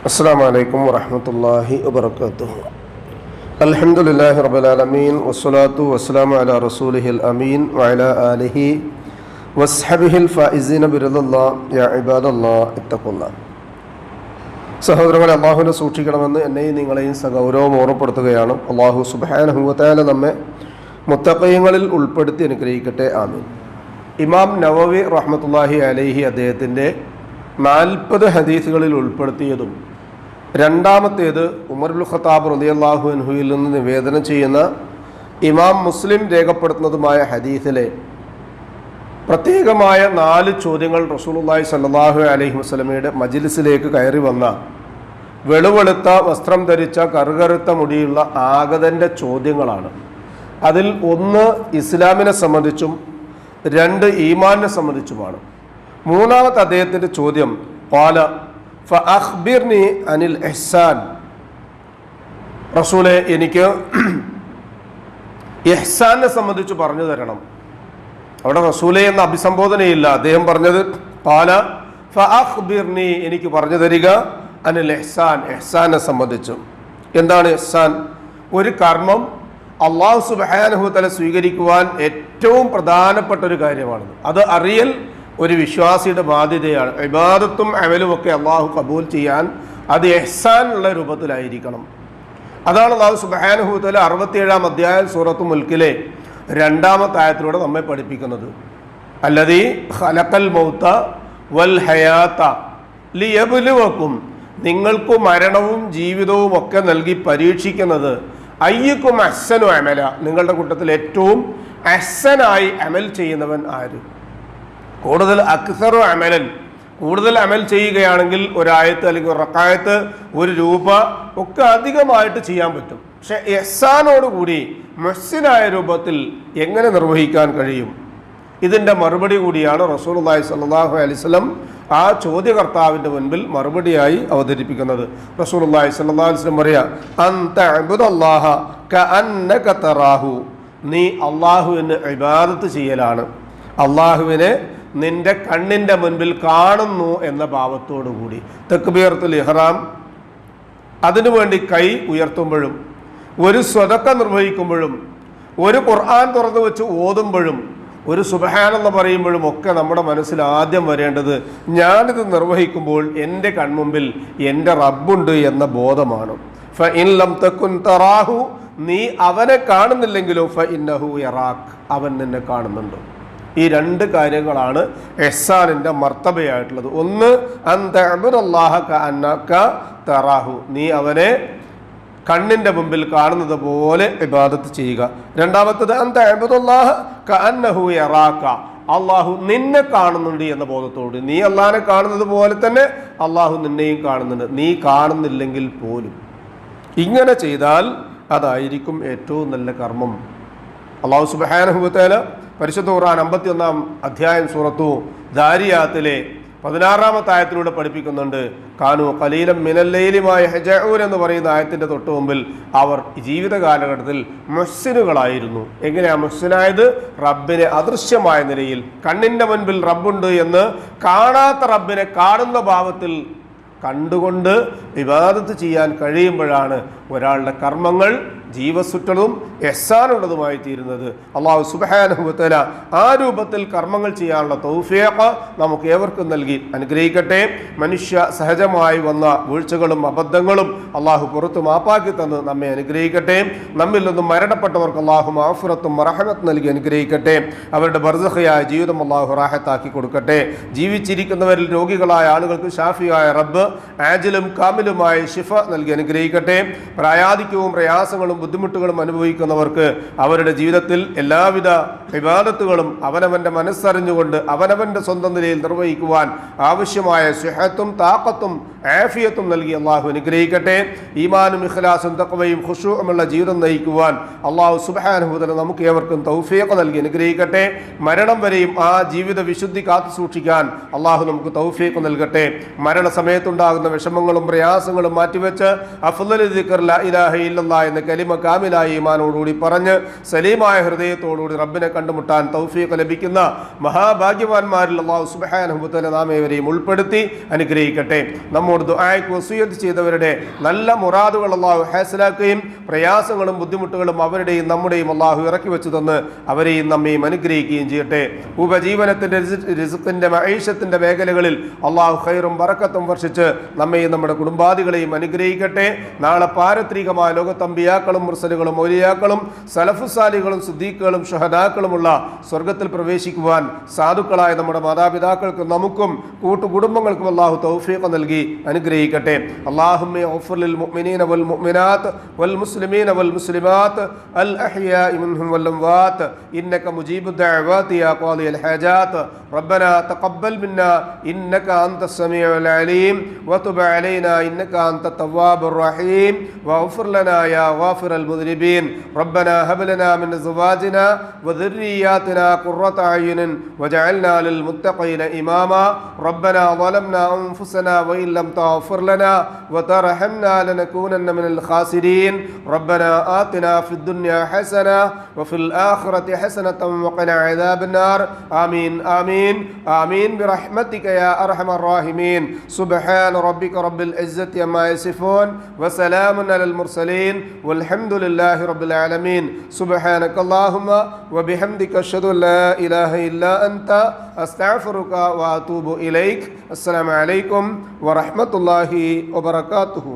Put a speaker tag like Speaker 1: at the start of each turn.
Speaker 1: അസ്സലാമു അലൈക്കും വറഹ്മത്തുള്ളാഹി വബറകാതുഹു. അൽഹംദുലില്ലാഹി റബ്ബിൽ ആലമീൻ വസ്സലാത്തു വസ്സലാമു അലാ റസൂലിഹിൽ അമീൻ വഅലാ ആലിഹി വസ്ഹബിഹിൽ ഫായിസീന ബിറളില്ലാഹ് യാ ഇബാദല്ലാഹ് ഇത്തഖുല്ലാഹ്. സഹോദരങ്ങളെ, അല്ലാഹുവിനെ സൂക്ഷിക്കണമെന്ന് എന്നെയും നിങ്ങളെയും സഗൗരവം ഓർമ്മപ്പെടുത്തുകയാണ്. അല്ലാഹു സുബ്ഹാനഹു വ തആല നമ്മെ മുത്തഖീങ്ങളിൽ ഉൾപ്പെടുത്തി അനുഗ്രഹിക്കട്ടെ, ആമീൻ. ഇമാം നവവി റഹ്മത്തുള്ളാഹി അലൈഹി അദ്ദേഹത്തിൻ്റെ 40 ഹദീസുകളിൽ ഉൾപ്പെടുത്തിയതും രണ്ടാമത്തേത് ഉമർ ഇബ്നുൽ ഖത്താബ് റളിയല്ലാഹു അൻഹുവിൽ നിന്ന് നിവേദനം ചെയ്യുന്ന ഇമാം മുസ്ലിം രേഖപ്പെടുത്തുന്നതുമായ ഹദീസിലെ പ്രത്യേകമായ 4 ചോദ്യങ്ങൾ റസൂലുള്ളാഹി സ്വല്ലല്ലാഹു അലൈഹി വസല്ലമയുടെ മജ്ലിസിലേക്ക് കയറി വന്ന വെളുവെളുത്ത വസ്ത്രം ധരിച്ച കറുകറുത്ത മുടിയുള്ള ആഗതൻ്റെ ചോദ്യങ്ങളാണ്. അതിൽ 1 ഇസ്ലാമിനെ സംബന്ധിച്ചും 2 ഈമാനിനെ സംബന്ധിച്ചുമാണ്. മൂന്നാമത്തെ അദ്ദേഹത്തിൻ്റെ ചോദ്യം ഖാല ഫഅഖ്ബിർനി അനിൽ ഇഹ്സാൻ, റസൂലേ എനിക്ക് ഇഹ്സാനെ സംബന്ധിച്ച് പറഞ്ഞു തരണം. അവിടെ റസൂലേ എന്ന അഭിസംബോധനയില്ല, അദ്ദേഹം പറഞ്ഞത് ഖാല ഫഅഖ്ബിർനി, എനിക്ക് പറഞ്ഞു തരിക, അനിൽ ഇഹ്സാൻ, ഇഹ്സാനെ സംബന്ധിച്ചും. എന്താണ് ഇഹ്സാൻ? ഒരു കർമ്മം അല്ലാഹു സുബ്ഹാനഹു വ തആല സ്വീകരിക്കുവാൻ ഏറ്റവും പ്രധാനപ്പെട്ട ഒരു കാര്യമാണ്. അത് അറിയൽ ഒരു വിശ്വാസിയുടെ ബാധ്യതയാണ്. ഇബാദത്തും അമലും ഒക്കെ അള്ളാഹു കബൂൽ ചെയ്യാൻ അത് ഇഹ്സാൻ ഉള്ള രൂപത്തിലായിരിക്കണം. അതാണ് അള്ളാഹു സുബ്ഹാനഹു വ തആല 67-ാം അധ്യായം സൂറത്തുൽ മുൽക്കിലെ 2-ാമത്തെ ആയത്തിലൂടെ നമ്മെ പഠിപ്പിക്കുന്നത്. അല്ലദീ ഖലഖൽ മൗത വൽ ഹയാത ലിയബ്ലുവക്കും, നിങ്ങൾക്ക് മരണവും ജീവിതവും ഒക്കെ നൽകി പരീക്ഷിക്കുന്നത് അയ്യുക്കും അഹ്സനു അമല, നിങ്ങളുടെ കൂട്ടത്തിൽ ഏറ്റവും അഹ്സനായി അമൽ ചെയ്യുന്നവൻ ആര്? കൂടുതൽ അക്സറു അമലൻ, കൂടുതൽ അമൽ ചെയ്യുകയാണെങ്കിൽ ഒരായത്ത് അല്ലെങ്കിൽ ഒരു റക്കായത്ത് 1 രൂപ ഒക്കെ അധികമായിട്ട് ചെയ്യാൻ പറ്റും. പക്ഷെ ഇഹ്സാനോടുകൂടി മുഹ്സിനായ രൂപത്തിൽ എങ്ങനെ നിർവഹിക്കാൻ കഴിയും? ഇതിൻ്റെ മറുപടി കൂടിയാണ് റസൂലുള്ളാഹി സ്വല്ലല്ലാഹു അലൈഹി വസല്ലം ആ ചോദ്യകർത്താവിൻ്റെ മുൻപിൽ മറുപടിയായി അവതരിപ്പിക്കുന്നത്. റസൂലുള്ളാഹി സ്വല്ലല്ലാഹു അലൈഹി വസല്ലം പറയാ, അൻത അബ്ദുല്ലാഹ കഅന്നക തറാഹു, നീ അല്ലാഹുവിന് ഇബാദത്ത് ചെയ്യലാണ്, അല്ലാഹുവിനെ നിന്റെ കണ്ണിൻ്റെ മുൻപിൽ കാണുന്നു എന്ന ഭാവത്തോടു കൂടി. തക്ബീറത്തുൽ ഇഹ്റാം, അതിനുവേണ്ടി കൈ ഉയർത്തുമ്പോഴും, ഒരു സ്വതക്ക നിർവഹിക്കുമ്പോഴും, ഒരു ഖുർആൻ തുറന്നു വെച്ച് ഓതുമ്പോഴും, ഒരു സുബ്ഹാനല്ലാഹ് പറയുമ്പോഴും ഒക്കെ നമ്മുടെ മനസ്സിൽ ആദ്യം വരേണ്ടത് ഞാനിത് നിർവഹിക്കുമ്പോൾ എൻ്റെ കൺമുമ്പിൽ എൻ്റെ റബ്ബുണ്ട് എന്ന ബോധമാണ്. ഫഇൻ ലം തകുൻ തറാഹു, നീ അവനെ കാണുന്നില്ലെങ്കിലോ ഫഇന്നഹു യറാക്, അവൻ നിന്നെ കാണുന്നുണ്ട്. ഈ 2 കാര്യങ്ങളാണ് ഇഹ്സാനിൻ്റെ മർത്തബയായിട്ടുള്ളത്. ഒന്ന്, അൻ തഅബ്ദുല്ലാഹ കഅന്നക തറാഹു, നീ അവനെ കണ്ണിൻ്റെ മുമ്പിൽ കാണുന്നത് പോലെ ഇബാദത്ത് ചെയ്യുക. രണ്ടാമത്തത്, അൻ തഅബ്ദുല്ലാഹ കഅന്നഹു യറാക, അള്ളാഹു നിന്നെ കാണുന്നുണ്ട് എന്ന ബോധത്തോട്. നീ അള്ളാഹിനെ കാണുന്നത് പോലെ തന്നെ അള്ളാഹു നിന്നെയും കാണുന്നുണ്ട്, നീ കാണുന്നില്ലെങ്കിൽ പോലും. ഇങ്ങനെ ചെയ്താൽ അതായിരിക്കും ഏറ്റവും നല്ല കർമ്മം. അല്ലാഹു സുബ്ഹാനഹു വ തആല പരിശുദ്ധ ഖുർആൻ 51-ാം അധ്യായം സൂറത്തു ദാരിയാത്തിലെ 16-ാമത്തെ ആയത്തിലൂടെ പഠിപ്പിക്കുന്നുണ്ട്. കാനു ഖലീലൻ മിനൽ ലൈലി മാ യഹ്ജഊൻ എന്ന് പറയുന്ന ആയത്തിൻ്റെ തൊട്ട് മുമ്പിൽ അവർ ജീവിത കാലഘട്ടത്തിൽ മുഹ്സിനുകളായിരുന്നു. എങ്ങനെയാണ് മുഹ്സിനായത്? റബ്ബിനെ അദൃശ്യമായ നിലയിൽ, കണ്ണിൻ്റെ മുൻപിൽ റബ്ബുണ്ട് എന്ന് കാണാത്ത റബ്ബിനെ കാണുന്ന ഭാവത്തിൽ കണ്ടുകൊണ്ട് ഇബാദത്ത് ചെയ്യാൻ കഴിയുമ്പോഴാണ് ഒരാളുടെ കർമ്മങ്ങൾ ജീവസുറ്റതും ഇഹ്സാനുള്ളതുമായി തീരുന്നത്. അല്ലാഹു സുബ്ഹാനഹു വ തആല ആ രൂപത്തിൽ കർമ്മങ്ങൾ ചെയ്യാനുള്ള തൗഫീഖ് നമുക്ക് ഏവർക്കും നൽകി അനുഗ്രഹിക്കട്ടെ. മനുഷ്യ സഹജമായി വന്ന വീഴ്ചകളും അബദ്ധങ്ങളും അള്ളാഹു പുറത്തു മാപ്പാക്കി തന്ന് നമ്മെ അനുഗ്രഹിക്കട്ടെ. നമ്മിൽ നിന്നും മരണപ്പെട്ടവർക്ക് അള്ളാഹു മഗ്ഫിറത്തും റഹ്മത്തും നൽകി അനുഗ്രഹിക്കട്ടെ. അവരുടെ ബർസഖിയായ ജീവിതം അള്ളാഹു റാഹത്താക്കി കൊടുക്കട്ടെ. ജീവിച്ചിരിക്കുന്നവരിൽ രോഗികളായ ആളുകൾക്ക് ഷാഫിയായ റബ്ബ് ആജിലും കാമിലുമായ ശിഫ നൽകി അനുഗ്രഹിക്കട്ടെ. പ്രായാധിക്യവും പ്രയാസങ്ങളും ബുദ്ധിമുട്ടുകളും അനുഭവിക്കുന്നവർക്ക് അവരുടെ ജീവിതത്തിൽ എല്ലാവിധ ഇബാദത്തുകളും അവനവൻ്റെ മനസ്സറിഞ്ഞുകൊണ്ട് അവനവൻ്റെ സ്വന്തം നിലയിൽ നിർവഹിക്കുവാൻ ആവശ്യമായ സിഹത്തും താഖത്തും ആഫിയത്തും നൽകി അള്ളാഹു അനുഗ്രഹിക്കട്ടെ. ഈമാനും ഇഖ്ലാസും തഖ്വയും ഖുശൂഉമുള്ള ജീവിതം നയിക്കുവാൻ അള്ളാഹു സുബ്ഹാനഹു വ തആല നമുക്ക് ഏവർക്കും തൗഫീഖ് നൽകി അനുഗ്രഹിക്കട്ടെ. മരണം വരെയും ആ ജീവിത വിശുദ്ധി കാത്തു സൂക്ഷിക്കാൻ അള്ളാഹു നമുക്ക് തൗഫീഖ് നൽകട്ടെ. മരണസമയത്തുണ്ടാകുന്ന വിഷമങ്ങളും പ്രയാസങ്ങളും മാറ്റിവെച്ച് അഫ്ളൽ ദിക്ർ ലാ ഇലാഹ ഇല്ലല്ലാഹ് എന്ന കലിമ കാമിലായ ഈമാനോട് ഈമാനോടുകൂടി പറഞ്ഞ് സലീമായ ഹൃദയത്തോടുകൂടി റബ്ബിനെ കണ്ടുമുട്ടാൻ തൗഫീഖ് ലഭിക്കുന്ന മഹാഭാഗ്യവാന്മാരിൽ അല്ലാഹു സുബ്ഹാനഹു വ തആല നാം ഏവരെയും ഉൾപ്പെടുത്തി അനുഗ്രഹിക്കട്ടെ. നമ്മോട് ദുആയ്ക്ക് വസിയത്ത് ചെയ്തവരുടെ നല്ല മുറാദുകൾ അല്ലാഹു ഹാസിലാക്കുകയും പ്രയാസങ്ങളും ബുദ്ധിമുട്ടുകളും അവരുടെയും നമ്മുടെയും അല്ലാഹു ഇറക്കി വെച്ചു തന്ന് അവരെയും നമ്മയും അനുഗ്രഹിക്കുകയും ചെയ്യട്ടെ. ഉപജീവനത്തിന്റെ റിസ്ഖിന്റെ മഈശത്തിന്റെ മേഖലകളിൽ അല്ലാഹു ഖൈറും ബറക്കത്തും വർഷിച്ച് നമ്മയും നമ്മുടെ കുടുംബാദികളെയും അനുഗ്രഹിക്കട്ടെ. നാളെ പാരത്രികമായ ലോകത്ത് അമ്പിയാക്കളും മുർസലുകളും ഔലിയാക്കളും സലഫുസാലികളും സിദ്ദീഖുകളും ഷുഹദാക്കളുമുള്ള സ്വർഗത്തിൽ പ്രവേശിക്കുവാൻ സാധുക്കളായ നമ്മുടെ മാതാപിതാക്കൾക്കും നമുക്കും കൂട്ടുകുടുംബങ്ങൾക്കും അല്ലാഹു തൗഫീഖ് നൽകി അനുഗ്രഹിക്കട്ടെ. അല്ലാഹുമ്മ ഗ്ഫിർ ലിൽ മുഅ്മിനീന വൽ മുഅ്മിനാത്ത് വൽ മുസ്ലിമീന വൽ മുസ്ലിമാത്ത് അൽ അഹ്യാഇ മിൻഹും വൽ അംവാത്ത് ഇന്നക മുജീബുദ് ദഅവാതി യാ ഖാദിയൽ ഹാജാത്ത് റബ്ബനാ തഖബ്ബൽ മിന്നാ ഇന്നക അൻതസ് സമീഉൽ അലീം വതുബ് അലൈനാ ഇന്നക അൻതത് തവ്വാബുർ റഹീം വഗ്ഫിർ ലനാ യാ ഗാഫിറൽ മുദ്നിബീൻ റബ്ബനാ ഹബ് ലനാ മിൻ അസ്വാജിനാ വദുർരിയ്യാതിനാ ഖുർറത അയ്യുനിൻ വജഅൽനാ ലിൽ മുത്തഖീന ഇമാമാ റബ്ബനാ ളലംനാ അൻഫുസനാ വഇൻ ലം തഗ്ഫിർ ലനാ വതർഹംനാ ലനകൂനന്ന മിനൽ ഖാസിരീൻ റബ്ബനാ ആതിനാ ഫിദ് ദുനിയാ ഹസന വഫിൽ ആഖിറതി ഹസനതൻ വഖിനാ അദാബൻ നാർ ആമീൻ ആമീൻ ആമീൻ ബിറഹ്മതിക യാ അർഹമർ റഹീമീൻ സുബ്ഹാന റബ്ബിക റബ്ബിൽ ഇസ്സതി അമ്മാ യസിഫൂൻ വസലാമുൻ അലൽ മുർസലീൻ വൽഹംദുലില്ലാഹി റബ്ബിൽ ആലമീൻ സുബ്ഹാനക അല്ലാഹുമ്മ വബിഹംദിക അഷ്ഹദു അൻ ലാ ഇലാഹ ഇല്ലാ അൻത അസ്തഗ്ഫിറുക വഅതൂബു ഇലൈക്. അസ്സലാമു അലൈക്കും വറഹ്മത്തുള്ളാഹി വബറകാതുഹു.